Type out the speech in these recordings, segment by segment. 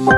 Hi,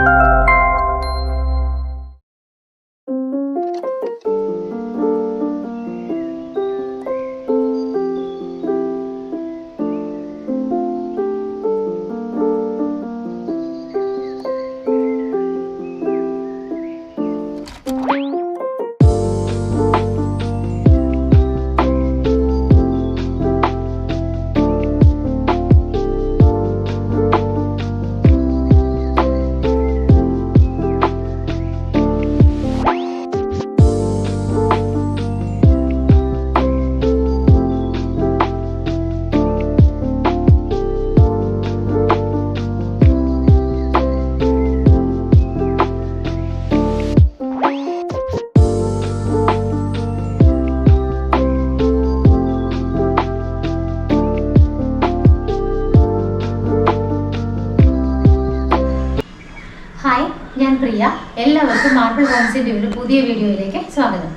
ഞാൻ പ്രിയ. എല്ലാവർക്കും marble ഹോംസിൻ്റെ ഒരു പുതിയ വീഡിയോയിലേക്ക് സ്വാഗതം.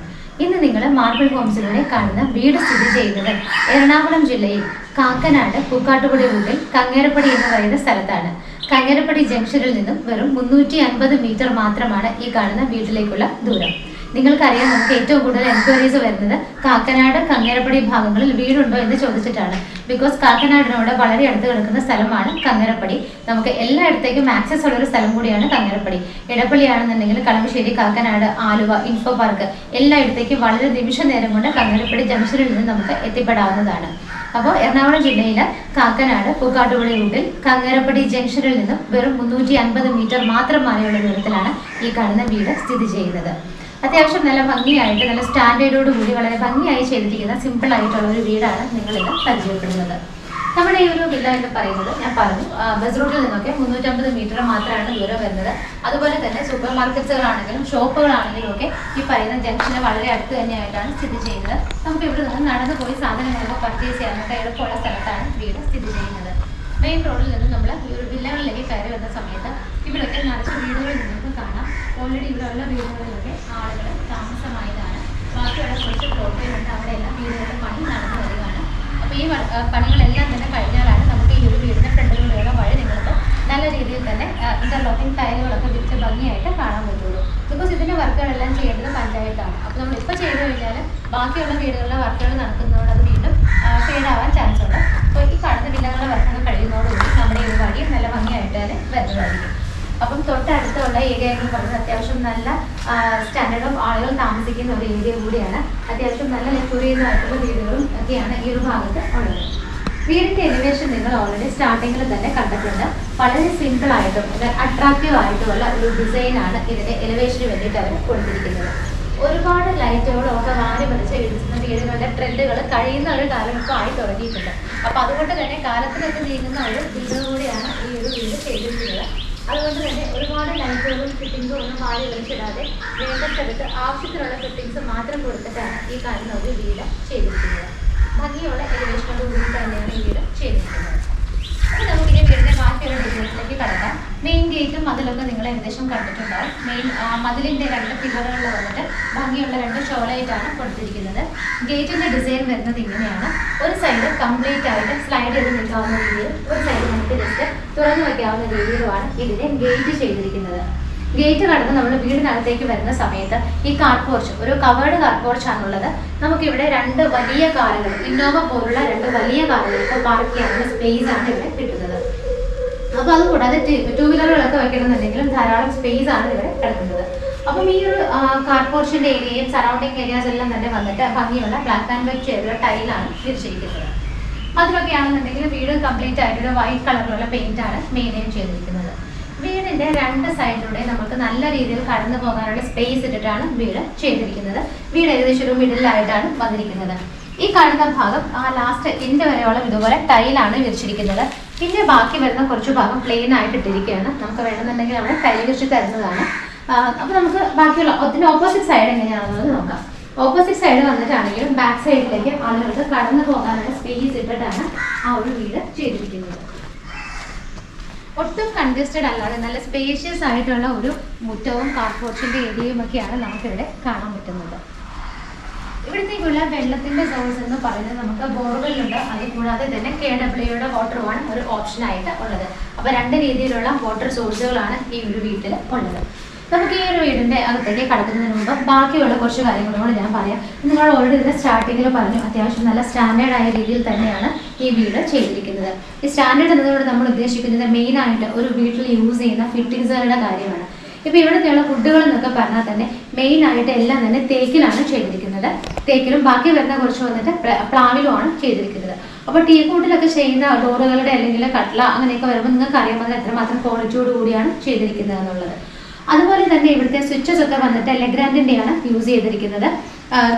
ഇന്ന് നിങ്ങൾ മാർബിൾ ഹോംസിലൂടെ കാണുന്ന വീട് സ്ഥിതി ചെയ്യുന്നത് എറണാകുളം ജില്ലയിൽ കാക്കനാട് പൂക്കാട്ടുപടി റൂട്ടിൽ കങ്ങേരപ്പടി എന്ന് പറയുന്ന സ്ഥലത്താണ്. കങ്ങേരപ്പടി ജംഗ്ഷനിൽ നിന്നും വെറും 350 മീറ്റർ മാത്രമാണ് ഈ കാണുന്ന വീട്ടിലേക്കുള്ള ദൂരം. നിങ്ങൾക്കറിയാം, നമുക്ക് ഏറ്റവും കൂടുതൽ എൻക്വയറീസ് വരുന്നത് കാക്കനാട് കങ്ങേരപ്പടി ഭാഗങ്ങളിൽ വീടുണ്ടോ എന്ന് ചോദിച്ചിട്ടാണ്. ബിക്കോസ് കാക്കനാടിനോട് വളരെ അടുത്ത് കിടക്കുന്ന സ്ഥലമാണ് കങ്ങേരപ്പടി. നമുക്ക് എല്ലായിടത്തേക്കും ആക്സസ് ഉള്ളൊരു സ്ഥലം കൂടിയാണ് കങ്ങേരപ്പടി. ഇടപ്പള്ളിയാണെന്നുണ്ടെങ്കിൽ കളമശ്ശേരി, കാക്കനാട്, ആലുവ, ഇൻഫോ പാർക്ക് എല്ലായിടത്തേക്കും വളരെ നിമിഷ നേരം കൊണ്ട് കങ്ങേരപ്പടി ജംഗ്ഷനിൽ നിന്ന് നമുക്ക് എത്തിപ്പെടാവുന്നതാണ്. അപ്പോൾ എറണാകുളം ജില്ലയിലെ കാക്കനാട് പൂക്കാട്ടുപടി റൂട്ടിൽ കങ്ങേരപ്പടി ജംഗ്ഷനിൽ നിന്നും വെറും 350 മീറ്റർ മാത്രം മാറിയുള്ള ദൂരത്തിലാണ് ഈ കാണുന്ന വീട് സ്ഥിതി ചെയ്യുന്നത്. അത്യാവശ്യം നല്ല ഭംഗിയായിട്ട്, നല്ല സ്റ്റാൻഡേർഡോട് കൂടി വളരെ ഭംഗിയായി ചെയ്തിരിക്കുന്ന സിമ്പിൾ ആയിട്ടുള്ള ഒരു വീടാണ് നിങ്ങളിന്ന് പരിചയപ്പെടുന്നത്. നമ്മുടെ ഈ ഒരു വില്ല എന്ന് പറയുന്നത് ഞാൻ പറഞ്ഞു, ബസ് റൂട്ടിൽ നിന്നൊക്കെ 350 മീറ്റർ മാത്രമാണ് ദൂരം വരുന്നത്. അതുപോലെ തന്നെ സൂപ്പർ മാർക്കറ്റ്സുകളാണെങ്കിലും ഷോപ്പുകളാണെങ്കിലും ഒക്കെ ഈ പറയുന്ന ജംഗ്ഷന് വളരെ അടുത്ത് തന്നെയായിട്ടാണ് സ്ഥിതി ചെയ്യുന്നത്. നമുക്ക് ഇവിടെ നിന്ന് നടന്നു പോയി സാധനങ്ങളൊക്കെ പർച്ചേസ് ചെയ്യാനൊക്കെ എളുപ്പമുള്ള സ്ഥലത്താണ് വീട് സ്ഥിതി ചെയ്യുന്നത്. മെയിൻ റോഡിൽ നിന്ന് നമ്മൾ ഈ ഒരു വില്ലകളിലേക്ക് കയറി വരുന്ന സമയത്ത് ഇവിടെയൊക്കെ നിറച്ച് വീടുകളിൽ നിങ്ങൾക്ക് കാണാം. ഓൾറെഡി ഇവിടെയുള്ള വീടുകളിലൊക്കെ ആളുകൾ താമസമായതാണ്. ബാക്കിയുള്ള കുറച്ച് പ്ലോട്ടുകളുണ്ട്, അവിടെയെല്ലാം വീടുകളുടെ പണി നടന്നു വരികയാണ്. അപ്പോൾ ഈ പണികളെല്ലാം തന്നെ കഴിഞ്ഞാലാണ് നമുക്ക് ഈ ഒരു വീടിൻ്റെ ഫ്രണ്ടിലൂടെയുള്ള വഴി നിങ്ങൾക്ക് നല്ല രീതിയിൽ തന്നെ ഇന്റർലോക്കിംഗ് ടൈലുകളൊക്കെ വിരിച്ച് ഭംഗിയായിട്ട് കാണാൻ പറ്റുള്ളൂ. ബിക്കോസ് ഇതിൻ്റെ വർക്കുകളെല്ലാം ചെയ്യേണ്ടത് പഞ്ചായത്താണ്. അപ്പോൾ നമ്മളിപ്പോൾ ചെയ്തു കഴിഞ്ഞാൽ ബാക്കിയുള്ള വീടുകളിലെ വർക്കുകൾ നടക്കുന്നതോടെ അത് വീണ്ടും ഫെയിഡാവാൻ ചാൻസ് ഉണ്ട്. അപ്പോൾ ഈ കാണുന്ന വില്ലകളുടെ വർക്കുകൾ കഴിയുന്നതോടുകൂടി നമ്മുടെ ഈ ഒരു വഴിയും നല്ല ഭംഗിയായിട്ട് തന്നെ വരുന്നതായിരിക്കും. അപ്പം തൊട്ടടുത്തുള്ള ഏരിയ എന്ന് പറയുന്നത് അത്യാവശ്യം നല്ല സ്റ്റാൻഡേർഡ് ഓഫ് ആളുകൾ താമസിക്കുന്ന ഒരു ഏരിയ കൂടിയാണ്. അത്യാവശ്യം നല്ല ലക്ഷ്വറീസ് ആയിട്ടുള്ള വീടുകളും ഒക്കെയാണ് ഈ ഒരു ഭാഗത്ത് ഉള്ളത്. വീടിൻ്റെ എലിവേഷൻ നിങ്ങൾ ഓൾറെഡി സ്റ്റാർട്ടിങ്ങിൽ തന്നെ കണ്ടിട്ടുണ്ട്. വളരെ സിമ്പിൾ ആയിട്ടും അട്രാക്റ്റീവ് ആയിട്ടുമുള്ള ഒരു ഡിസൈനാണ് ഇതിൻ്റെ എലിവേഷന് വേണ്ടിയിട്ട് അവർ കൊടുത്തിരിക്കുന്നത്. ഒരുപാട് ലൈറ്റുകളൊക്കെ വാരി പറിച്ച് ഇടിച്ചുന്ന വീടുകളുടെ ട്രെൻഡുകൾ കഴിയുന്ന ഒരു കാലം ഇപ്പോൾ ആയി തുടങ്ങിയിട്ടുണ്ട്. അപ്പോൾ അതുകൊണ്ട് തന്നെ കാലത്തിനൊക്കെ നീങ്ങുന്ന ഒരു വീട് കൂടിയാണ് ഈ ഒരു വീട് ചെയ്തിരിക്കുന്നത്. അതുകൊണ്ട് തന്നെ ഒരുപാട് ലൈറ്റുകളും ഫിറ്റിങ്സും ഒന്നും വാരി വലിച്ചിടാതെ വേണ്ട സ്ഥലത്ത് ആവശ്യത്തിനുള്ള ഫിറ്റിങ്സ് മാത്രം കൊടുത്തിട്ടാണ് ഈ കാണുന്ന ഒരു വീട് ചെയ്തിരിക്കുന്നത്. ഭംഗിയുള്ള എലിവേഷനോട് കൂടി തന്നെയാണ് ഈ വീട് ചെയ്തിരിക്കുന്നത്. അപ്പോൾ നമുക്കിനി വീടിൻ്റെ ബാക്കിയുള്ള ഡീറ്റെയിൽസിലേക്ക് കടക്കാം. മെയിൻ ഗേറ്റും മതിലൊക്കെ നിങ്ങൾ ഏകദേശം കണ്ടിട്ടുണ്ടാവും. മെയിൻ മതിലിൻ്റെ 2 പില്ലറുകളിൽ വന്നിട്ട് ഭംഗിയുള്ള 2 ഷോലൈറ്റാണ് കൊടുത്തിരിക്കുന്നത്. ഗേറ്റിൻ്റെ ഡിസൈൻ വരുന്നത് ഇങ്ങനെയാണ്. ഒരു സൈഡ് കംപ്ലീറ്റ് ആയിട്ട് സ്ലൈഡ് ചെയ്ത് നിൽക്കാവുന്ന രീതിയിൽ, ഒരു സൈഡ് നമുക്ക് ജസ്റ്റ് തുറന്നു വയ്ക്കാവുന്ന രീതിയിലുമാണ് ഇതിനെ ഗേറ്റ് ചെയ്തിരിക്കുന്നത്. ഗേറ്റ് കടന്ന് നമ്മൾ വീടിനകത്തേക്ക് വരുന്ന സമയത്ത് ഈ കാർ പോർച്ച്, ഒരു കവേർഡ് കാർ പോർച്ചാണുള്ളത്. നമുക്കിവിടെ 2 വലിയ കാറുകൾ, ഇന്നോവ പോലുള്ള 2 വലിയ കാറുകൾക്ക് പാർക്ക് ചെയ്യാനുള്ള സ്പേസ് ആണ് ഇവിടെ കിട്ടുന്നത്. അപ്പോൾ അതുകൂടാതെ 2 വീലറുകളൊക്കെ വയ്ക്കണമെന്നുണ്ടെങ്കിലും ധാരാളം സ്പേസ് ആണ് ഇവിടെ കിടക്കുന്നത്. അപ്പം ഈ ഒരു കാർ പോർച്ചിൻ്റെ ഏരിയയും സറൗണ്ടിങ് ഏരിയാസ് എല്ലാം തന്നെ വന്നിട്ട് ഭംഗിയുള്ള ബ്ലാക്ക് ആൻഡ് വൈറ്റ് ചെയ്തുള്ള ടൈലാണ് വിരിച്ചിരിക്കുന്നത്. അതിലൊക്കെ ആണെന്നുണ്ടെങ്കിൽ വീട് കംപ്ലീറ്റ് ആയിട്ടൊരു വൈറ്റ് കളറിലുള്ള പെയിൻ്റാണ് മെയിൻറ്റെയിൻ ചെയ്തിരിക്കുന്നത്. വീടിൻ്റെ 2 സൈഡിലൂടെ നമുക്ക് നല്ല രീതിയിൽ കടന്നു പോകാനുള്ള സ്പേസ് ഇട്ടിട്ടാണ് വീട് ചെയ്തിരിക്കുന്നത്. വീട് ഏകദേശം ഒരു മിഡിലായിട്ടാണ് വന്നിരിക്കുന്നത്. ഈ കാണുന്ന ഭാഗം ലാസ്റ്റ് എൻഡ് വരെയോളം ഇതുപോലെ ടൈലാണ് വിരിച്ചിരിക്കുന്നത്. പിന്നെ ബാക്കി വരുന്ന കുറച്ച് ഭാഗം പ്ലെയിൻ ആയിട്ട് ഇട്ടിരിക്കുകയാണ്. നമുക്ക് വേണമെന്നുണ്ടെങ്കിൽ അവിടെ ടൈൽ വിരിച്ച് തരുന്നതാണ്. അപ്പോൾ നമുക്ക് ബാക്കിയുള്ള അതിൻ്റെ ഓപ്പോസിറ്റ് സൈഡ് എങ്ങനെയാണെന്നുള്ളത് നോക്കാം. ഓപ്പോസിറ്റ് സൈഡ് വന്നിട്ടാണെങ്കിലും ബാക്ക് സൈഡിലേക്ക് ആളുകൾക്ക് കടന്നു പോകാനുള്ള സ്പേസ് ഇട്ടിട്ടാണ് ആ ഒരു വീട് ചെയ്തിരിക്കുന്നത്. ഒട്ടും കൺജസ്റ്റഡ് അല്ലാതെ നല്ല സ്പേഷ്യസ് ആയിട്ടുള്ള ഒരു മുറ്റവും കാർ പോർച്ചിൻ്റെ ഏരിയയും ഒക്കെയാണ് നമുക്കിവിടെ കാണാൻ പറ്റുന്നത്. ഇവിടത്തേക്കുള്ള വെള്ളത്തിൻ്റെ സോഴ്സ് എന്ന് പറയുന്നത് നമുക്ക് ബോർവെല്ലുണ്ട്, അതുകൂടാതെ തന്നെ KWയുടെ വാട്ടറുമാണ് ഒരു ഓപ്ഷനായിട്ട് ഉള്ളത്. അപ്പോൾ രണ്ട് രീതിയിലുള്ള വാട്ടർ സോഴ്സുകളാണ് ഈ ഒരു വീട്ടിൽ ഉള്ളത്. നമുക്ക് ഈ ഒരു വീടിൻ്റെ അകത്തേക്ക് കടക്കുന്നതിന് മുമ്പ് ബാക്കിയുള്ള കുറച്ച് കാര്യങ്ങളോട് ഞാൻ പറയാം. നിങ്ങൾ ഓൾറെഡി ഇതിൻ്റെ സ്റ്റാർട്ടിങ്ങിൽ പറഞ്ഞു, അത്യാവശ്യം നല്ല സ്റ്റാൻഡേർഡ് ആയ രീതിയിൽ തന്നെയാണ് ഈ വീട് ചെയ്തിരിക്കുന്നത്. ഈ സ്റ്റാൻഡേർഡ് എന്നതോട് നമ്മൾ ഉദ്ദേശിക്കുന്നത് മെയിനായിട്ട് ഒരു വീട്ടിൽ യൂസ് ചെയ്യുന്ന ഫിറ്റിങ്സുകളുടെ കാര്യമാണ്. ഇപ്പോൾ ഇവിടുത്തെയുള്ള ഫുഡുകൾ എന്നൊക്കെ പറഞ്ഞാൽ തന്നെ മെയിനായിട്ട് എല്ലാം തന്നെ തേക്കിലാണ് ചെയ്തിരിക്കുന്നത്. തേക്കിലും ബാക്കി വരുന്ന കുറച്ച് വന്നിട്ട് പ്ലാവിലുമാണ് ചെയ്തിരിക്കുന്നത്. അപ്പോൾ ടീ കൂട്ടിലൊക്കെ ചെയ്യുന്ന ഡോറുകളുടെ അല്ലെങ്കിൽ കട്ട്ല അങ്ങനെയൊക്കെ വരുമ്പോൾ നിങ്ങൾക്ക് അറിയാൻ പറ്റുന്ന എത്രമാത്രം ക്വാളിറ്റിയോട് കൂടിയാണ് ചെയ്തിരിക്കുന്നത് എന്നുള്ളത്. അതുപോലെ തന്നെ ഇവിടുത്തെ സ്വിച്ചസ് ഒക്കെ വന്നിട്ട് ലെഗ്രാൻഡിൻ്റെയാണ് യൂസ് ചെയ്തിരിക്കുന്നത്.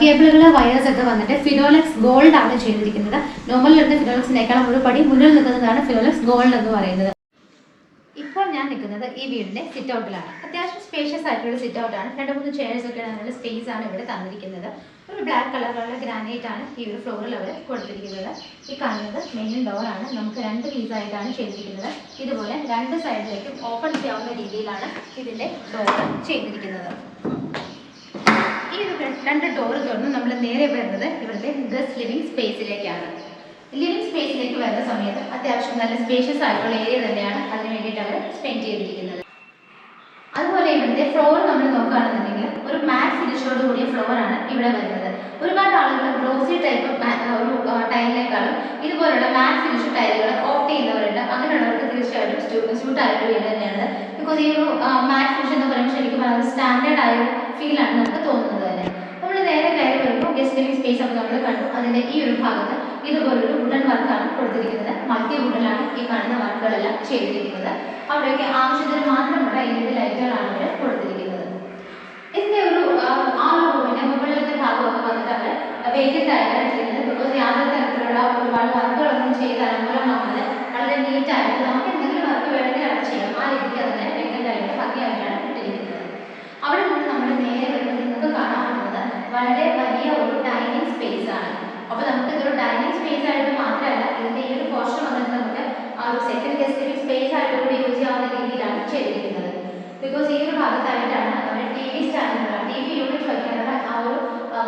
കേബിളുകൾ വയേഴ്സ് ഒക്കെ വന്നിട്ട് ഫിനോലെക്സ് ഗോൾഡ് ആണ് ചെയ്തിരിക്കുന്നത്. നോർമൽ വരുന്ന ഫിനോലെക്സിനേക്കാളും ഒരു പടി മുന്നിൽ നിൽക്കുന്നതാണ് ഫിനോലെക്സ് ഗോൾഡ് എന്ന് പറയുന്നത്. ഇപ്പോൾ ഞാൻ നിൽക്കുന്നത് ഈ വീടിൻ്റെ സിറ്റ് ഔട്ടിലാണ്. അത്യാവശ്യം സ്പേഷ്യസ് ആയിട്ടുള്ള സിറ്റ് ഔട്ടാണ്. 2-3 ചെയർസ് ഒക്കെ ഇടാനുള്ള സ്പേസ് ആണ് ഇവിടെ തന്നിരിക്കുന്നത്. ഒരു ബ്ലാക്ക് കളറുള്ള ഗ്രാനൈറ്റ് ആണ് ഈ ഒരു ഫ്ലോറിൽ അവർ കൊടുത്തിരിക്കുന്നത്. ഈ കാണുന്നത് മെയിൻ ഡോറാണ്. നമുക്ക് 2 പീസായിട്ടാണ് ചെയ്തിരിക്കുന്നത്. ഇതുപോലെ 2 സൈഡിലേക്കും ഓപ്പൺ ചെയ്യാവുന്ന രീതിയിലാണ് ഇതിൻ്റെ ഡോർ ചെയ്തിരിക്കുന്നത്. ഈ ഒരു 2 ഡോർ തുറന്ന് നമ്മൾ നേരെ വരുന്നത് ഇവിടുത്തെ ഗസ്റ്റ് ലിവിംഗ് സ്പേസിലേക്കാണ്. ലിവിംഗ് സ്പേസിലേക്ക് വരുന്ന സമയത്ത് അത്യാവശ്യം നല്ല സ്പേഷ്യസ് ആയിട്ടുള്ള ഏരിയ തന്നെയാണ് അതിന് വേണ്ടിയിട്ട് അവർ സ്പെൻഡ് ചെയ്തിരിക്കുന്നത്. അതുപോലെ ഇവിടുത്തെ ഫ്ലോർ നമ്മൾ നോക്കുകയാണെന്നുണ്ടെങ്കിൽ ഒരു മാറ്റ് ഫിനിഷോട് കൂടിയ ഫ്ലോറാണ് ഇവിടെ വരുന്നത്. ഒരുപാട് ആളുകൾ ഗ്ലോസി ടൈപ്പ് ഒരു ടൈലിനേക്കാളും ഇതുപോലുള്ള മാറ്റ് ഫിനിഷ് ടൈലുകൾ ഓപ്റ്റ് ചെയ്യുന്നവരുണ്ട്. അങ്ങനെയുള്ളവർക്ക് തീർച്ചയായിട്ടും സ്യൂട്ടായിട്ട് വീട് തന്നെയാണ്. ബിക്കോസ് ഈ ഒരു മാറ്റ് ഫിനിഷ് എന്ന് പറയുമ്പോൾ ശരിക്കും പറയുന്നത് സ്റ്റാൻഡേർഡ് ആയ ഫീലാണ് നമുക്ക് തോന്നുന്നത് തന്നെ. നമ്മൾ നേരെ കയറി വരുമ്പോൾ ഗസ്റ്റ് ലിവിംഗ് സ്പേസ് ഒക്കെ നമ്മൾ കണ്ടു. അതിൻ്റെ ഈ ഒരു ഭാഗത്ത് ഇതുപോലൊരു വുഡൻ വർക്കാണ് കൊടുത്തിരിക്കുന്നത്. മൾട്ടി വുഡിലാണ് ഈ കാണുന്ന വർക്കുകളെല്ലാം ചെയ്തിരിക്കുന്നത്. അവിടെയൊക്കെ ആവശ്യത്തിന് മാത്രമുള്ള LED ലൈറ്റുകളാണ് ഇവിടെ കൊടുത്തിരിക്കുന്നത്. ഇതിൻ്റെ ഒരു റൂമിൻ്റെ മുകളിലത്തെ ഭാഗമൊക്കെ വന്നിട്ട് അവർ വേക്കൻ്റ് ആയിട്ടാണ് ഇട്ടിരിക്കുന്നത്. ബിക്കോസ് യാതൊരു തരത്തിലുള്ള ഒരുപാട് വർക്കുകളൊന്നും ചെയ്ത് അനുകൂലമാകാതെ വളരെ നീറ്റായിട്ട് നമുക്ക് എന്തെങ്കിലും വർക്ക് വേണമെങ്കിൽ അവിടെ ചെയ്യാം. ആ രീതിക്ക് അതിനെ വേക്കൻ്റ് ആയിട്ട് ഭംഗിയായിട്ടാണ് ഇട്ടിരിക്കുന്നത്. അവിടെ നിന്ന് നമ്മൾ നേരെ വരുമ്പോൾ നിങ്ങൾക്ക് കാണാൻ പറ്റുന്നത് വളരെ വലിയ ഒരു ഡൈനിങ് സ്പേസ് ആണ്. അപ്പോൾ നമുക്ക് ഇതൊരു ഡൈനിങ് സ്പേസ് ആയിട്ട് മാത്രമല്ല, ഇതിൻ്റെ ഈ ഒരു പോർഷൻ വന്നിട്ട് നമുക്ക് ആ ഒരു സെക്കൻഡ് ഗസ്റ്റ് ലിവിംഗ് സ്പേസ് ആയിട്ട് കൂടി യൂസ് ചെയ്യാവുന്ന രീതിയിലാണ് ചെയ്തിരിക്കുന്നത്. ബിക്കോസ് ഈ ഒരു ഭാഗത്തായിട്ടാണ് അവർ TV സ്റ്റാൻഡിനുള്ള TV യൂണിറ്റ് വയ്ക്കാനുള്ള ആ ഒരു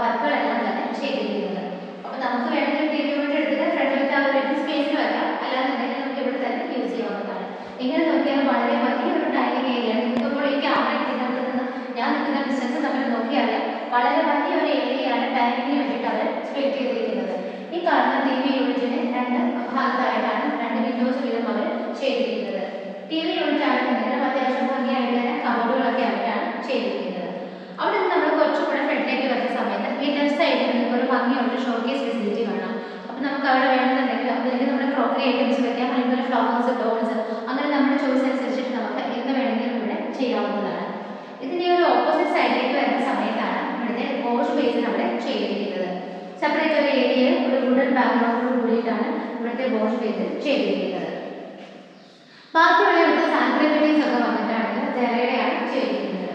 വർക്കുകളെല്ലാം തന്നെ ചെയ്തിരിക്കുന്നത്. അപ്പോൾ നമുക്ക് വേണമെങ്കിൽ TV യൂണിറ്റ് എടുത്തിട്ട് ഫ്രണ്ടിലത്തെ ആ ഒരു സ്പേസിൽ വയ്ക്കാം, അല്ലാന്നുണ്ടെങ്കിൽ നമുക്ക് ഇവിടെ തന്നെ യൂസ് ചെയ്യാവുന്നതാണ്. ഇങ്ങനെ നോക്കിയാൽ വളരെ വലിയൊരു ഡൈനിങ് ഏരിയ ആണ്. നിങ്ങൾക്കിപ്പോൾ ഈ ക്യാമറ എടുത്തിട്ട് നിന്ന് ഞാൻ നിൽക്കുന്ന ഡിസ്റ്റൻസ് നമ്മൾ നോക്കിയാൽ വളരെ വലിയൊരു ഏരിയയാണ് ഡൈനിങ്ങിന് വേണ്ടിയിട്ട് അവർ സ്പെൻഡ് ചെയ്തിരിക്കുന്നത്. ഈ കാണുന്ന TV യൂണിറ്റിന് 2 ഭാഗത്തായിട്ടാണ് 2 വിൻഡോസ് വീതം അവർ ചെയ്തിരിക്കുന്നത്. TV യൂണിറ്റ് ആണെന്നുണ്ടെങ്കിൽ അത്യാവശ്യം ഭംഗിയായിട്ട് തന്നെ കബോർഡുകളൊക്കെ അവരാണ് ചെയ്തിരിക്കുന്നത്. അവിടെ നിന്ന് നമ്മൾ കുറച്ചുകൂടെ ഫ്രണ്ടിലേക്ക് വരുന്ന സമയത്ത് ഈ ലെഫ്റ്റ് സൈഡിൽ നിങ്ങൾക്ക് ഒരു ഭംഗിയുള്ള ഷോക്കേസ് ഫെസിലിറ്റി കാണാം. അപ്പോൾ നമുക്ക് അവിടെ വേണമെന്നുണ്ടെങ്കിൽ അതിലേക്ക് നമ്മുടെ ക്രോക്കറി ഐറ്റംസ് വെക്കാം, അല്ലെങ്കിൽ ഫ്ലവേഴ്സ്, ഡോൾസ്, അങ്ങനെ നമ്മുടെ ചോയ്സ് അനുസരിച്ചിട്ട് നമുക്ക് എന്ത് വേണമെങ്കിലും ഇവിടെ ചെയ്യാവുന്നതാണ്. ഇതിൻ്റെ ഒരു ഓപ്പോസിറ്റ് സൈഡിലേക്ക് വരുന്ന സമയത്താണ് ഇവിടുത്തെ വാഷ് ബേസിൻ അവിടെ ചെയ്തിരിക്കുന്നത്. സെപ്പറേറ്റ് ഒരു ഏരിയയിൽ ഒരു വുഡൻ ബാക്ക്ഗ്രൗണ്ടോട് കൂടിയിട്ടാണ് ഇവിടുത്തെ വാഷ് ബേസിൻ ചെയ്തിരിക്കുന്നത്. ബാക്കിയുള്ള ഇവിടുത്തെ സാനിറ്ററി ഫിറ്റിംഗ്സ് ഒക്കെ വന്നിട്ടാണെങ്കിൽ ജെറയുടെയാണ് ചെയ്തിരിക്കുന്നത്.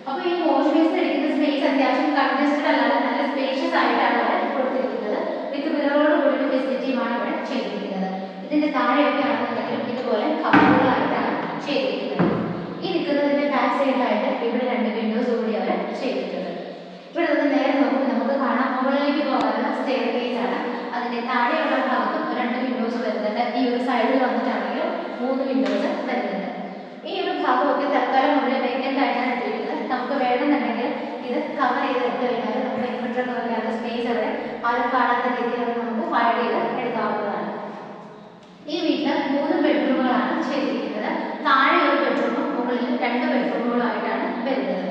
അപ്പോൾ ഈ വാഷ് ബേസിൻ എടുക്കുന്ന സ്പേസ് അത്യാവശ്യം കൺജസ്റ്റഡ് അല്ലാതെ നല്ല സ്പേഷ്യസ് ആയിട്ടാണ് ഇവിടെ കൊടുത്തിരിക്കുന്നത്. വിത്ത് മിററോട് കൂടിയ ഫെസിലിറ്റിയുമാണ് ഇവിടെ ചെയ്തിരിക്കുന്നത്. ഇതിൻ്റെ താഴെയൊക്കെ ആണെന്നുണ്ടെങ്കിലും ഇതുപോലെ കബോർഡുകളായിട്ടാണ് ചെയ്തിരിക്കുന്നത്. ഈ നിൽക്കുന്നതിൻ്റെ ബാക്ക് സൈഡിലായിട്ട് ഇവിടെ 2 വിൻഡോസ് കൂടി അവർ ചെയ്തിട്ടുണ്ട്. ഇവിടെ നിന്ന് നേരെ നോക്കുമ്പോൾ നമുക്ക് കാണാം മുകളിലേക്ക് പോകാനുള്ള സ്റ്റെയർകേസ് ആണ്. അതിൻ്റെ താഴെയുള്ള ഭാഗത്തും 2 വിൻഡോസ് വരുന്നുണ്ട്. ഈ ഒരു സൈഡിൽ വന്നിട്ടാണെങ്കിലും 3 വിൻഡോസ് വരുന്നുണ്ട്. ഈ ഒരു ഭാഗമൊക്കെ തൽക്കാലം ഇവിടെ വേക്കൻ്റ് ആയിട്ടാണ് ഇട്ടിരിക്കുന്നത്. നമുക്ക് വേണമെന്നുണ്ടെങ്കിൽ ഇത് കവർ ചെയ്ത് എടുത്തു കഴിഞ്ഞാൽ നമുക്ക് ഇൻവെർട്ടർ വയ്ക്കാനുള്ള സ്പേസ് അവിടെ ആരും കാണാത്ത രീതിയിൽ നമുക്ക് വൈഡ് ചെയ്ത് എടുക്കാവുന്നതാണ്. ഈ വീട്ടിൽ 3 ബെഡ്റൂമുകളാണ് ചെയ്തിരിക്കുന്നത്. താഴെ ഒരു ബെഡ്റൂമും മുകളിൽ 2 ബെഡ്റൂമുകളായിട്ടാണ് വരുന്നത്.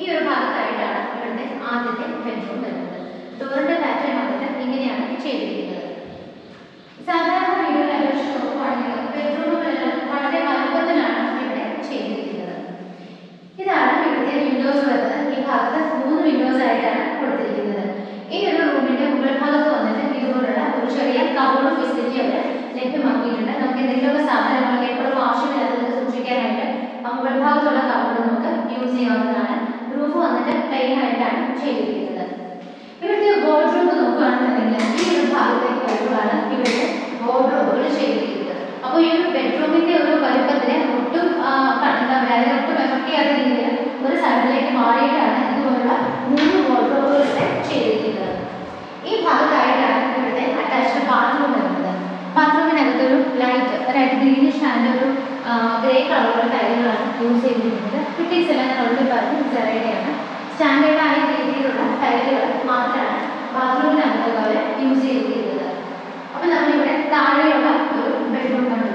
ഈ ഒരു ഭാഗത്തായിട്ടാണ് ഇവിടുത്തെ ആദ്യത്തെ ബെഡ്റൂം വരുന്നത്. ഡോറിന്റെ പാറ്റേൺ വന്നിട്ട് ഇങ്ങനെയാണ് ചെയ്തിരിക്കുന്നത്. സാധാരണ വീടുകളെ അപേക്ഷിച്ച് നോക്കുകയാണെങ്കിൽ ബെഡ്റൂമുകളെല്ലാം വളരെ വലുപ്പത്തിലാണ് ഇവിടെ ചെയ്തിരിക്കുന്നത്. ഇതാണ് ഇവിടുത്തെ വിൻഡോസ് വരുന്നത്. ഈ ഭാഗത്ത് 3 വിൻഡോസ് ആയിട്ടാണ് കൊടുത്തിരിക്കുന്നത്. ഈ ഒരു റൂമിന്റെ മുകൾ ഭാഗത്ത് വന്നിട്ട് ഇതുപോലുള്ള ഒരു ചെറിയ കബോർഡ് ഫെസിലിറ്റി അവിടെ ലഭ്യമാക്കിയിട്ടുണ്ട്. നമുക്ക് എന്തെങ്കിലുമൊക്കെ സാധനങ്ങളൊക്കെ എപ്പോഴും ആവശ്യമില്ലാത്തത് സൂക്ഷിക്കാനായിട്ട് ആ മുകൾ ഭാഗത്തുള്ള കബോർഡ് നമുക്ക് യൂസ് ചെയ്യാവുന്നതാണ്. റൂഫ് വന്നിട്ട് പ്ലെയിൻ ആയിട്ടാണ് ചെയ്തിരിക്കുന്നത്. ഇവിടുത്തെ വാർഡ്രോബ് നോക്കുകയാണെന്നുണ്ടെങ്കിൽ ഈ ഒരു ഭാഗത്തേക്ക് വരുമ്പോഴാണ് ഇവിടുത്തെ വാർഡ്രോബുകൾ ചെയ്തിരിക്കുന്നത്. അപ്പോൾ ഈ ഒരു ബെഡ്റൂമിന്റെ ഒരു വലുപ്പത്തിന് ഒട്ടും എന്താ പറയുക, ഒട്ടും എഫക്ട് ചെയ്യാത്ത രീതിയിൽ ഒരു സൈഡിലേക്ക് മാറിയിട്ടാണ് ഇതുപോലുള്ള 3 വാർഡ്രോബുകൾ ചെയ്തിരിക്കുന്നത്. ഗ്രേ കളറുള്ള ടൈലുകളാണ് യൂസ് ചെയ്തിരിക്കുന്നത്. ഫിറ്റിങ്സ് എല്ലാം ഞാൻ ഓൾറെഡി പറഞ്ഞു ചെറിയതാണ്. സ്റ്റാൻഡേർഡായ രീതിയിലുള്ള ടൈലുകൾ മാത്രമാണ് ബാത്റൂമിനകത്ത് അവർ യൂസ് ചെയ്തിരിക്കുന്നത്. അപ്പോൾ നമ്മളിവിടെ താഴെയുള്ള ഒരു ബെഡ്റൂം കണ്ടു.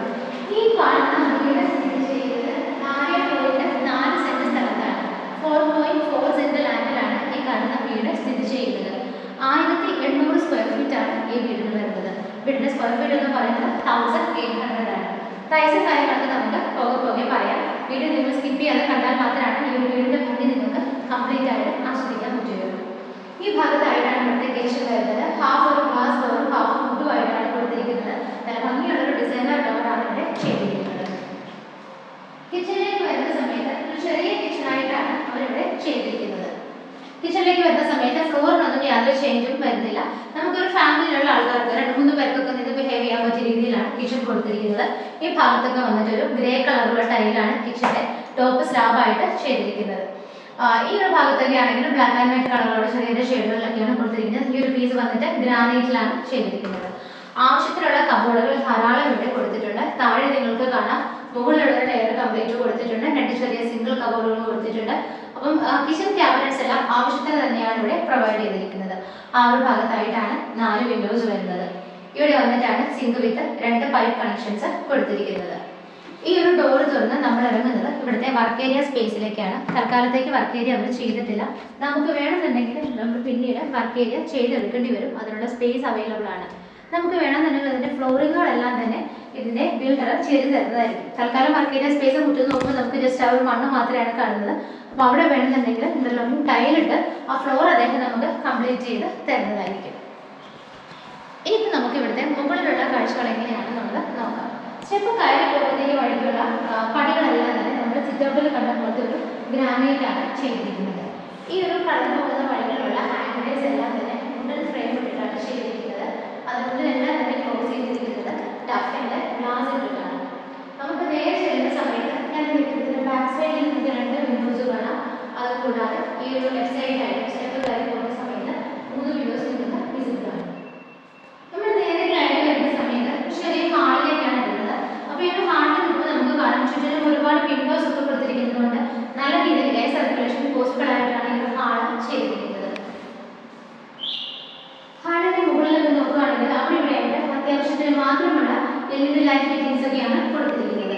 ഈ കാണുന്ന മുറിയുടെ സ്ഥിതി ചെയ്യുന്നത് 4.4 സെന്റ് സ്ഥലത്താണ്. 4.4 സെന്റ് ലാൻഡിലാണ് ഈ കാണുന്ന വീട് സ്ഥിതി ചെയ്യുന്നത്. 1800 സ്ക്വയർ ഫീറ്റ് ആണ് ഈ വീടിന് വരുന്നത്. വീടിന്റെ സ്ക്വയർ ഫീറ്റ് എന്ന് പറയുന്നത് 1800 ആണ്. പ്രൈസും കാര്യങ്ങളൊക്കെ നമുക്ക് പോകെ പറയാം. വീഡിയോ നിങ്ങൾ സ്കിപ്പ് ചെയ്യാതെ കണ്ടാൽ മാത്രമാണ് ഈ ഒരു വീടിന്റെ ഭംഗി നിങ്ങൾക്ക് കംപ്ലീറ്റ് ആയിട്ട് ആസ്വദിക്കാൻ പറ്റുകയുള്ളൂ. ഈ ഭാഗത്തായിട്ടാണ് ഇവിടുത്തെ കിച്ചൺ വരുന്നത്. ഹാഫ് ഒരു ഗ്ലാസ് ഡോറും ഹാഫ് വുഡുമായിട്ടാണ് കൊടുത്തിരിക്കുന്നത്. നല്ല ഭംഗിയുള്ളൊരു ഡിസൈനർ ഡോറാണ് ഇവിടെ ചെയ്തിരിക്കുന്നത്. കിച്ചണിലേക്ക് വരുന്ന സമയത്ത് ഒരു ചെറിയ കിച്ചണായിട്ടാണ് അവരിവിടെ ചെയ്തിരിക്കുന്നത്. കിച്ചണിലേക്ക് വരുന്ന സമയത്ത് ഫ്ലോറിനൊന്നും യാതൊരു ചേഞ്ചും വരുന്നില്ല. നമുക്കൊരു ഫാമിലിയിലുള്ള ആൾക്കാർക്ക് 2-3 പേർക്കൊക്കെ നിന്ന് ബിഹേവ് ചെയ്യാൻ പറ്റിയ രീതിയിലാണ് കിച്ചൺ കൊടുത്തിരിക്കുന്നത്. ഈ ഭാഗത്തൊക്കെ വന്നിട്ടൊരു ഗ്രേ കളറുള്ള ടൈലാണ് കിച്ചന്റെ ടോപ്പ് സ്ലാബായിട്ട് ചെയ്തിരിക്കുന്നത്. ഈ ഒരു ഭാഗത്തൊക്കെ ആണെങ്കിലും ബ്ലാക്ക് ആൻഡ് വൈറ്റ് കളറുള്ള ചെറിയ ഷെയ്ഡുകളിലൊക്കെയാണ് കൊടുത്തിരിക്കുന്നത്. ഈ ഒരു പീസ് വന്നിട്ട് ഗ്രാനൈറ്റിലാണ് ചെയ്തിരിക്കുന്നത്. ആവശ്യത്തിനുള്ള കബോർഡുകൾ ധാരാളം ഇവിടെ കൊടുത്തിട്ടുണ്ട്. താഴെ നിങ്ങൾക്ക് കാണാം മുകളിലുള്ള ലെയർ കംപ്ലീറ്റ് കൊടുത്തിട്ടുണ്ട്. 2 ചെറിയ സിംഗിൾ കബോർഡുകൾ കൊടുത്തിട്ടുണ്ട്. അപ്പം കിച്ചൺ ക്യാബിനറ്റ്സ് എല്ലാം ആവശ്യത്തിന് തന്നെയാണ് ഇവിടെ പ്രൊവൈഡ് ചെയ്തിരിക്കുന്നത്. ആ ഒരു ഭാഗത്തായിട്ടാണ് 4 വിൻഡോസ് വരുന്നത്. ഇവിടെ വന്നിട്ടാണ് സിങ്ക് വിത്ത് 2 പൈപ്പ് കണക്ഷൻസ് കൊടുത്തിരിക്കുന്നത്. ഈ ഒരു ഡോർ തുറന്ന് നമ്മൾ ഇറങ്ങുന്നത് ഇവിടുത്തെ വർക്ക് ഏരിയ സ്പേസിലേക്കാണ്. തൽക്കാലത്തേക്ക് വർക്ക് ഏരിയ അവർ ചെയ്തിട്ടില്ല. നമുക്ക് വേണമെന്നുണ്ടെങ്കിൽ നമ്മൾ പിന്നീട് വർക്ക് ഏരിയ ചെയ്തെടുക്കേണ്ടി വരും. അതിനുള്ള സ്പേസ് അവൈലബിൾ ആണ്. നമുക്ക് വേണമെന്നുണ്ടെങ്കിൽ അതിന്റെ ഫ്ലോറിങ്ങുകളെല്ലാം തന്നെ ഇതിന്റെ ബിൽഡർ ചെയ്ത് തരുന്നതായിരിക്കും. തൽക്കാലം വർക്ക് ഏരിയ സ്പേസ് കുറ്റുന്ന നോക്കുമ്പോൾ നമുക്ക് ജസ്റ്റ് ആ ഒരു മണ്ണ് മാത്രമാണ് കാണുന്നത്. അപ്പോൾ അവിടെ വേണമെന്നുണ്ടെങ്കിൽ ഇന്റർലോക്കിംഗ് ടൈലിട്ട് ആ ഫ്ലോർ അദ്ദേഹം നമുക്ക് കംപ്ലീറ്റ് ചെയ്ത് തരുന്നതായിരിക്കും. ഇനിയിപ്പോൾ നമുക്ക് ഇവിടുത്തെ മുകളിലുള്ള കാഴ്ചകൾ എങ്ങനെയാണ് നമ്മൾ നോക്കാം. സ്റ്റെപ്പ് കയറി പോകുന്ന ഈ വഴിക്കുള്ള പടികളെല്ലാം തന്നെ നമ്മൾ സിറ്റൗട്ടിൽ കണ്ട പോലത്തെ ഒരു ഗ്രാനൈറ്റാണ് ചെയ്തിരിക്കുന്നത്. ഈ ഒരു കടന്നു പോകുന്ന വഴികളിലുള്ള ഹാൻഡിൽസ് എല്ലാം തന്നെ മുകളിൽ ഫ്രെയിം ഇട്ടിട്ടാണ് ചെയ്തിരിക്കുന്നത്. അതുകൊണ്ട് എല്ലാം തന്നെ ക്ലോസ് ചെയ്തിരിക്കുന്നത് ടഫിന്റെ ഗ്ലാസ് ഇട്ടിട്ടാണ്. നമുക്ക് നേരെ ചെല്ലുന്ന സമയത്ത് ഞാൻ നിൽക്കുന്നത് ബാക്ക് സൈഡിൽ നിന്ന് 2 വിൻഡോസ് കാണാം. അതുകൂടാതെ ഈ ഒരു ലെഫ്റ്റ് സൈഡിലായിട്ട് സ്റ്റെപ്പ് കയറി പോകുന്ന സമയത്ത് 3 വിൻഡോസ് നിങ്ങൾക്ക് വിസിബിൾ ആണ്. നമ്മൾ നേരെ കയറി വരുന്ന സമയത്ത് ചെറിയ ഹാളിലേക്കാണ് വരുന്നത്. അപ്പോൾ ഈ ഒരു ഹാളിൽ നിൽക്കുമ്പോൾ നമുക്ക് കാണാം ചുറ്റിലും ഒരുപാട് വിൻഡോസ് ഒക്കെ കൊടുത്തിരിക്കുന്നതുകൊണ്ട് നല്ല രീതിയിൽ എയർ സർക്കുലേഷൻ പോസിബിൾ ആയിട്ടാണ് ഈ ഒരു ഹാൾ ചെയ്തിരിക്കുന്നത്. ഹാളിന്റെ മുകളിൽ നിന്ന് നോക്കുകയാണെങ്കിൽ അവിടെ ഇവിടെയായിട്ട് അത്യാവശ്യത്തിന് മാത്രമുള്ള LED ലൈറ്റ് ഫിറ്റിംഗ്സ് ഒക്കെയാണ് കൊടുത്തിരിക്കുന്നത്.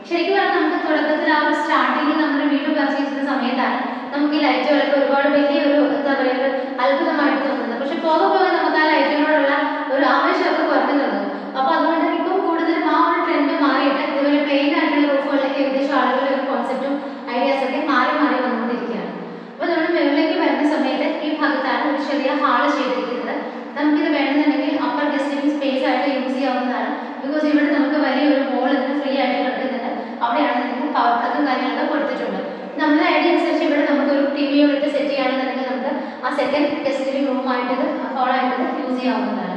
ശരിക്കും പറഞ്ഞാൽ നമുക്ക് തുടക്കത്തിൽ ആ ഒരു സ്റ്റാർട്ടിങ്ങിൽ നമ്മൾ വീട് പർച്ചേസ് ചെയ്യുന്ന സമയത്താണ് നമുക്ക് ഈ ലൈറ്റുകളൊക്കെ ഒരുപാട് വലിയൊരു എന്താ പറയുക ഒരു അത്ഭുതമായിട്ട് തോന്നുന്നത്. പക്ഷെ പോകെ നമുക്ക് ആ ലൈറ്റുകളോടുള്ള ഒരു ആവശ്യമൊക്കെ കുറഞ്ഞു തുടങ്ങും. അപ്പോൾ അതുകൊണ്ട് ഇപ്പം കൂടുതലും ആ ഒരു ട്രെൻഡ് മാറിയിട്ട് ഇതുപോലെ പ്ലെയിൻ ആയിട്ടുള്ള റൂഫുകളിലേക്ക് ഏകദേശം ആളുകളുടെ ഒരു കോൺസെപ്റ്റും ഐഡിയാസൊക്കെ മാറി വന്നുകൊണ്ടിരിക്കുകയാണ്. അപ്പോൾ നമ്മൾ മുകളിലേക്ക് വരുന്ന സമയത്ത് ഈ ഭാഗത്താണ് ഒരു ചെറിയ ഹാള് ചെയ്തിരിക്കുന്നത്. നമുക്കിത് വേണമെന്നുണ്ടെങ്കിൽ അപ്പർ ഗസ്റ്റിംഗ് സ്പേസ് ആയിട്ട് യൂസ് ചെയ്യാവുന്നതാണ്. ബിക്കോസ് ഇവിടെ നമുക്ക് വലിയൊരു ഹോൾ ഇതിന് ഫ്രീ ആയിട്ട് കിട്ടുന്നുണ്ട്. അവിടെയാണ് നിങ്ങൾക്ക് പവർ പ്ലഗും കാര്യങ്ങളൊക്കെ കൊടുത്തിട്ടുണ്ട്. നമ്മുടെ ഐഡിയ അനുസരിച്ച് ഇവിടെ നമുക്കൊരു TV യൂണിറ്റ് സെറ്റ് ചെയ്യുകയാണെന്നുണ്ടെങ്കിൽ നമുക്ക് ആ സെക്കൻഡ് ഗസ്റ്റ് ലിവിംഗ് റൂമായിട്ട് ഹോളായിട്ട് യൂസ് ചെയ്യാവുന്നതാണ്.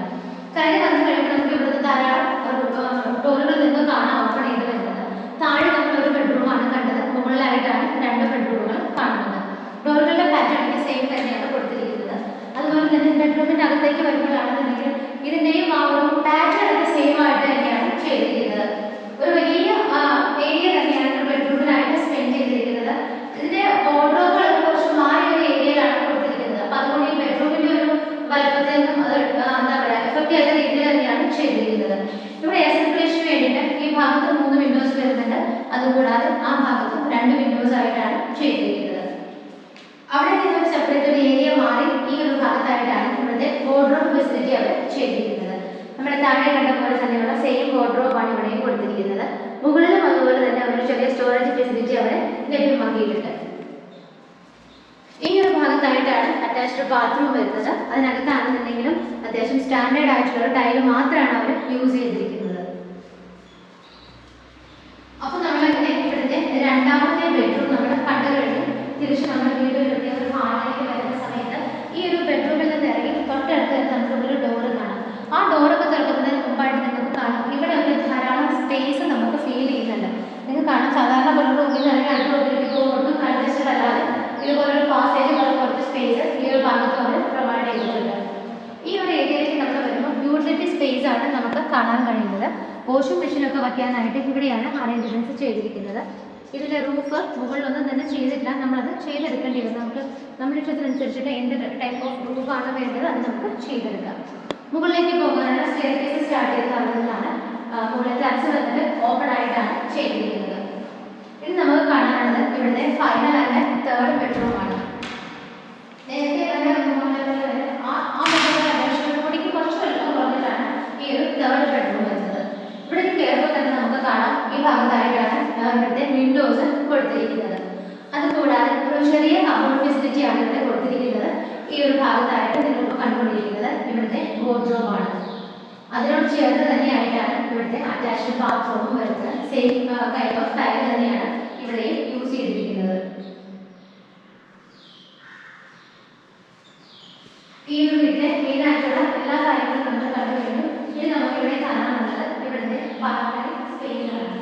കയറി വന്നു കഴിയുമ്പോൾ നമുക്ക് ഇവിടുത്തെ ധാരാളം ഡോറുകൾ നിങ്ങൾക്ക് കാണാൻ ഓപ്പൺ ചെയ്ത് വരുന്നത്. താഴെ നമ്മൾ ഒരു ബെഡ്റൂമാണ് കണ്ടത്. മുകളിലായിട്ടാണ് 2 ബെഡ്റൂമുകൾ കാണുന്നത്. ഡോറുകളുടെ പാറ്റേൺ സെയിം തന്നെയാണ് കൊടുത്തിരിക്കുന്നത്. അതുപോലെ തന്നെ ബെഡ്റൂമിന്റെ അകത്തേക്ക് വരുമ്പോഴാണെന്നുണ്ടെങ്കിൽ ഇതിന്റെയും ആ ഒരു പാറ്റേൺ ഒക്കെ സെയിം ആയിട്ട് തന്നെയാണ് ചെയ്തിരിക്കുന്നത്. ഒരു വലിയ ഏരിയ തന്നെയാണ് ബെഡ്റൂമിനായിട്ട് സ്പെൻഡ് ചെയ്തിരിക്കുന്നത്. ഇതിന്റെ ഓർഡറുകൾ കുറച്ച് മാറിയ ഒരു ഏരിയയിലാണ് കൊടുത്തിരിക്കുന്നത്. അപ്പൊ അതുകൊണ്ട് ഈ ബെഡ്റൂമിന്റെ ഒരു വലുപ്പത്തിനും അത് എന്താ പറയുക എഫക്റ്റ് ചെയ്യുന്ന രീതിയിൽ തന്നെയാണ് ചെയ്തിരിക്കുന്നത്. ഇവിടെ എയർ സർക്കുലേഷന് വേണ്ടിയിട്ട് ഈ ഭാഗത്ത് 3 വിൻഡോസ് വരുന്നുണ്ട്. അതുകൂടാതെ ആ ഭാഗത്ത് 2 വിൻഡോസ് ആയിട്ടാണ് ചെയ്തിരിക്കുന്നത്. അവിടെ നിന്ന് സെപ്പറേറ്റ് ഒരു ഏരിയ മാറി ഈ ഒരു ഭാഗത്തായിട്ടാണ് ഇവിടുത്തെ വാർഡ്രോബ് ഫെസിലിറ്റി അവർ ചെയ്തിരിക്കുന്നത്. നമ്മുടെ താഴെ കണ്ട പോലെ തന്നെയുള്ള സെയിം വാർഡ്രോബാണ് ഇവിടെയും കൊടുത്തിരിക്കുന്നത്. മുകളിലും അതുപോലെ തന്നെ ഒരു ചെറിയ സ്റ്റോറേജ് ഫെസിലിറ്റി അവിടെ ലഭ്യമാക്കിയിട്ടുണ്ട്. ഈ ഒരു ഭാഗത്തായിട്ടാണ് അറ്റാച്ച്ഡ് ബാത്റൂം വരുന്നത്. അതിനകത്താണെന്നുണ്ടെങ്കിലും അത്യാവശ്യം സ്റ്റാൻഡേർഡ് ആയിട്ടുള്ള ടൈല് മാത്രമാണ് അവർ യൂസ് ചെയ്തിരിക്കുന്നത്. അപ്പോൾ നമ്മളിങ്ങനെ ഇവിടുത്തെ 2ാമത്തെ ബെഡ്റൂം നമ്മൾ കണ്ടു കഴിഞ്ഞു. തിരിച്ച് നമ്മൾ വീട്ടിലെത്തിയ ഒരു ഹാളിലേക്ക് വരുന്ന സമയത്ത് ഈ ഒരു ബെഡ്റൂമിൽ നിന്ന് ഇറങ്ങി തൊട്ടടുത്ത് തന്നെ നമുക്കൊരു ഡോറ് കാണാം. ആ ഡോറൊക്കെ തുറക്കുന്നതിന് മുമ്പായിട്ട് നിങ്ങൾക്ക് കാണാം ഇവിടെ ഒരു ധാരാളം സ്പേസ് നമുക്ക് ഫീൽ ചെയ്യുന്നുണ്ട്. നിങ്ങൾക്ക് കാണാം സാധാരണ ഒരു റൂമിൽ നിന്ന് ഇറങ്ങി അടുത്ത റൂമിലേക്ക് ഒട്ടും കൺജസ്റ്റഡ് അല്ലാതെ ഇതുപോലൊരു പാസേജ് പോലെ കുറച്ച് സ്പേസ് ഈ ഒരു ഭാഗത്ത് അവർ പ്രൊവൈഡ് ചെയ്തിട്ടുണ്ട്. ഈ ഒരു ഏരിയയിലേക്ക് നമ്മൾ വരുമ്പോൾ യൂട്ടിലിറ്റി സ്പേസ് ആണ് നമുക്ക് കാണാൻ കഴിയുന്നത്. വാഷിംഗ് മെഷീനൊക്കെ വയ്ക്കാനായിട്ട് ഇവിടെയാണ് അറേഞ്ച്മെൻറ്റ്സ് ചെയ്തിരിക്കുന്നത്. ഇതിൻ്റെ റൂഫ് മുകളിലൊന്നും തന്നെ ചെയ്തിട്ടില്ല, നമ്മളത് ചെയ്തെടുക്കേണ്ടി വരും. നമുക്ക് നമ്മുടെ ഇഷ്ടത്തിനനുസരിച്ചിട്ട് എന്ത് ടൈപ്പ് ഓഫ് റൂഫാണ് വേണ്ടത് അത് നമുക്ക് ചെയ്തെടുക്കാം. മുകളിലേക്ക് പോകാനുള്ള സ്റ്റെയർകേസ് സ്റ്റാർട്ട് ചെയ്ത് നടന്നതാണ്. മുകളിൽ ടെറസ് വന്നിട്ട് ഓപ്പൺ ആയിട്ടാണ് ചെയ്തിരിക്കുന്നത്. ഇത് നമുക്ക് കാണാനുള്ളത് ഇവിടുത്തെ ഫൈനൽ ആൻഡ് തേർഡ് ബെഡ്റൂമാണ്. നേരത്തെ ബെഡ്റൂമിലേക്ക് കുറച്ച് വെള്ളം കുറഞ്ഞിട്ടാണ് ഈ ഒരു തേർഡ് ബെഡ്റൂം വരുന്നത്. ഇവിടെ കയറുമ്പോൾ തന്നെ നമുക്ക് കാണാം ഈ ഭാഗത്തായിട്ടാണ് ഇവിടുത്തെ വിൻഡോസ് കൊടുത്തിരിക്കുന്നത്. അതുകൂടാതെ ഒരു ചെറിയ കബോർഡ് ഫെസിലിറ്റിയാണ് ഇവിടെ കൊടുത്തിരിക്കുന്നത്. ഈ ഒരു ഭാഗത്തായിട്ട് നിങ്ങളിപ്പോൾ കണ്ടുകൊണ്ടിരിക്കുന്നത് ഇവിടുത്തെ വാർഡ്രോബാണ്. അതിനോട് ചേർന്ന് തന്നെയായിട്ടാണ് ഇവിടുത്തെ അറ്റാച്ച്ഡ് ബാത്റൂമും വരുന്നത്. സെയിം കൈൻഡ് ഓഫ് ടൈൽ തന്നെയാണ് ഇവിടെയും യൂസ് ചെയ്തിരിക്കുന്നത്. ഈ ഒരു വീട്ടിലെ മെയിനായിട്ടുള്ള എല്ലാ കാര്യങ്ങളും നമ്മൾ കണ്ടു കഴിഞ്ഞു. ഇനി നമുക്ക് ഇവിടെ കാണാനുള്ളത് ഇവിടുത്തെ ബാൽക്കണി സ്പേസ് ആണ്.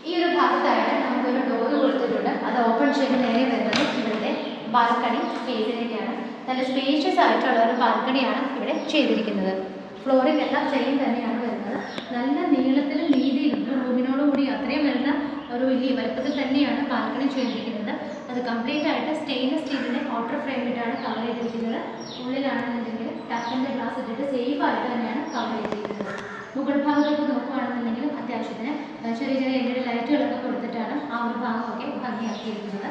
ഈ ഒരു ഭാഗത്തായിട്ട് നമുക്കൊരു ഡോറ് കൊടുത്തിട്ടുണ്ട്. അത് ഓപ്പൺ ചെയ്ത് നേരെ വരുന്നത് ഇവിടുത്തെ ബാൽക്കണി സ്പേസിലേക്കാണ്. നല്ല സ്പേഷ്യസ് ആയിട്ടുള്ള ഒരു ബാൽക്കണിയാണ് ഇവിടെ ചെയ്തിരിക്കുന്നത്. ഫ്ലോറിംഗ് എല്ലാം സെയിം തന്നെയാണ് വരുന്നത്. നല്ല നീളത്തിലും വീതിയിലും റൂമിനോടുകൂടി അത്രയും വരുന്ന ഒരു വലിയ വലുപ്പത്തിൽ തന്നെയാണ് ബാൽക്കണി ചെയ്തിരിക്കുന്നത്. അത് കംപ്ലീറ്റ് ആയിട്ട് സ്റ്റെയിൻലെസ് സ്റ്റീലിൻ്റെ ഔട്ടർ ഫ്രെയിമിട്ടാണ് കവർ ചെയ്തിരിക്കുന്നത്. ഉള്ളിലാണെന്നുണ്ടെങ്കിൽ ടഫിൻ്റെ ഗ്ലാസ് ഇട്ടിട്ട് സേഫ് ആയിട്ട് തന്നെയാണ് കവർ ചെയ്തിരിക്കുന്നത്. മുകൾ ഭാഗത്തേക്ക് നോക്കുകയാണെന്നുണ്ടെങ്കിൽ അത്യാവശ്യത്തിന് ചെറിയ ചെറിയ LED ലൈറ്റുകളൊക്കെ കൊടുത്തിട്ടാണ് ആ ഒരു ഭാഗമൊക്കെ ഭംഗിയാക്കിയിരിക്കുന്നത്.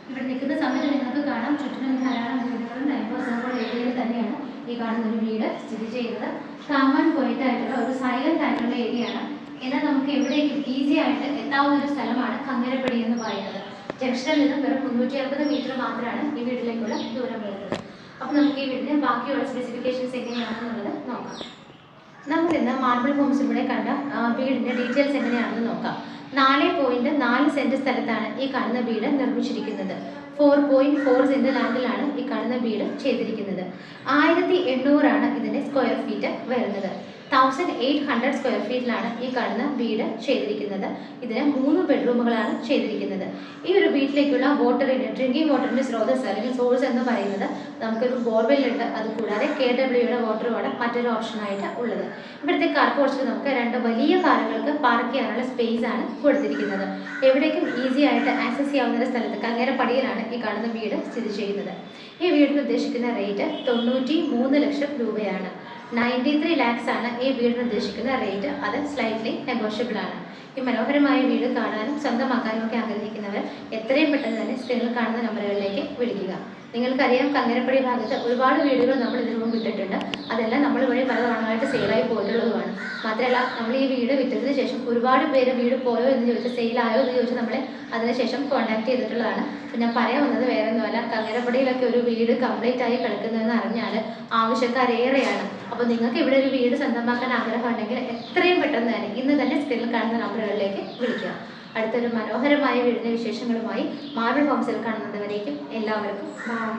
ഇവിടെ നിൽക്കുന്ന സമയത്ത് നിങ്ങൾക്ക് കാണാം ചുറ്റിനും ധാരാളം വീടുകളും നൈബേഴ്സും ഏരിയയിൽ തന്നെയാണ് ഈ കാണുന്ന ഒരു വീട് സ്ഥിതി ചെയ്യുന്നത്. കാം ആൻഡ് ക്വയറ്റ് ആയിട്ടുള്ള ഒരു സൈലന്റ് ആയിട്ടുള്ള ഏരിയയാണ്. എന്നാൽ നമുക്ക് എവിടേക്കും ഈസി ആയിട്ട് എത്താവുന്ന ഒരു സ്ഥലമാണ് കങ്ങരപ്പടി എന്ന് പറയുന്നത്. ജംഗ്ഷനിൽ നിന്നും വെറും 360 മീറ്റർ മാത്രമാണ് ഈ വീട്ടിലേക്കുള്ള ദൂരം വരുന്നത്. അപ്പോൾ നമുക്ക് ഈ വീടിന് ബാക്കിയുള്ള സ്പെസിഫിക്കേഷൻസ് എങ്ങനെയാണെന്നുള്ളത് നോക്കാം. നമ്മളിന്ന് മാർബിൾ ഹോംസ് ഇവിടെ കണ്ട വീടിൻ്റെ ഡീറ്റെയിൽസ് എങ്ങനെയാണെന്ന് നോക്കാം. 4.4 സെൻറ്റ് സ്ഥലത്താണ് ഈ കാണുന്ന വീട് നിർമ്മിച്ചിരിക്കുന്നത്. 4.4 സെൻറ്റ് ലാൻഡിലാണ് ഈ കാണുന്ന വീട് ചെയ്തിരിക്കുന്നത്. 1800 ഇതിൻ്റെ സ്ക്വയർ ഫീറ്റ് വരുന്നത്. 1800 സ്ക്വയർ ഫീറ്റിലാണ് ഈ കാണുന്ന വീട് ചെയ്തിരിക്കുന്നത്. ഇതിന് 3 ബെഡ്റൂമുകളാണ് ചെയ്തിരിക്കുന്നത്. ഈ ഒരു വീട്ടിലേക്കുള്ള ഡ്രിങ്കിങ് വാട്ടറിൻ്റെ സ്രോതസ് അല്ലെങ്കിൽ സോഴ്സ് എന്ന് പറയുന്നത് നമുക്കൊരു ബോർവെല്ലുണ്ട്. അതുകൂടാതെ KWയുടെ വാട്ടറുമാണ് മറ്റൊരു ഓപ്ഷനായിട്ട് ഉള്ളത്. ഇവിടുത്തെ കാർ പോർച്ചിൽ നമുക്ക് 2 വലിയ കാറുകൾക്ക് പാർക്ക് ചെയ്യാനുള്ള സ്പേസ് ആണ് കൊടുത്തിരിക്കുന്നത്. എവിടേക്കും ഈസി ആയിട്ട് ആക്സസ് ചെയ്യാവുന്ന സ്ഥലത്ത് കങ്ങരപ്പടിയിലാണ് ഈ കാണുന്ന വീട് സ്ഥിതി ചെയ്യുന്നത്. ഈ വീടിന് ഉദ്ദേശിക്കുന്ന റേറ്റ് 93 ലക്ഷം രൂപയാണ്. 93 lakhs ആണ് ഈ വീടിന് ഉദ്ദേശിക്കുന്ന റേറ്റ്. അത് സ്ലൈറ്റ്ലി നെഗോഷ്യബിൾ ആണ്. ഈ മനോഹരമായ വീട് കാണാനും സ്വന്തമാക്കാനും ഒക്കെ ആഗ്രഹിക്കുന്നവർ എത്രയും പെട്ടെന്ന് തന്നെ സ്ക്രീനിൽ കാണുന്ന നമ്പറുകളിലേക്ക് വിളിക്കുക. നിങ്ങൾക്കറിയാം കങ്ങരപ്പടി ഭാഗത്ത് ഒരുപാട് വീടുകൾ നമ്മൾ ഇതിനു മുമ്പ് വിട്ടിട്ടുണ്ട്. അതെല്ലാം നമ്മൾ വഴി പല തവണകളായിട്ട് സെയിലായി പോയിട്ടുള്ളതുമാണ്. മാത്രമല്ല നമ്മൾ ഈ വീട് വിറ്റതിന് ശേഷം ഒരുപാട് പേര് വീട് പോയോ എന്ന് ചോദിച്ചാൽ സെയിലായോ എന്ന് ചോദിച്ചാൽ നമ്മളെ അതിനുശേഷം കോൺടാക്ട് ചെയ്തിട്ടുള്ളതാണ്. അപ്പം ഞാൻ പറയാൻ വന്നത് വേറെ ഒന്നുമല്ല, കങ്ങരപ്പടിയിലൊക്കെ ഒരു വീട് കംപ്ലീറ്റ് ആയി കിടക്കുന്നതെന്ന് അറിഞ്ഞാൽ ആവശ്യക്കാരേറെയാണ്. അപ്പോൾ നിങ്ങൾക്ക് ഇവിടെ ഒരു വീട് സ്വന്തമാക്കാൻ ആഗ്രഹമുണ്ടെങ്കിൽ എത്രയും പെട്ടെന്ന് തന്നെ ഇന്ന് തന്നെ സ്ക്രീനിൽ കാണുന്ന നമ്പറുകളിലേക്ക് വിളിക്കുക. അടുത്തൊരു മനോഹരമായ വീടിൻ്റെ വിശേഷങ്ങളുമായി മാർബിൾ ഹോംസിൽ കാണുന്നതുവരേക്കും എല്ലാവർക്കും ബൈ.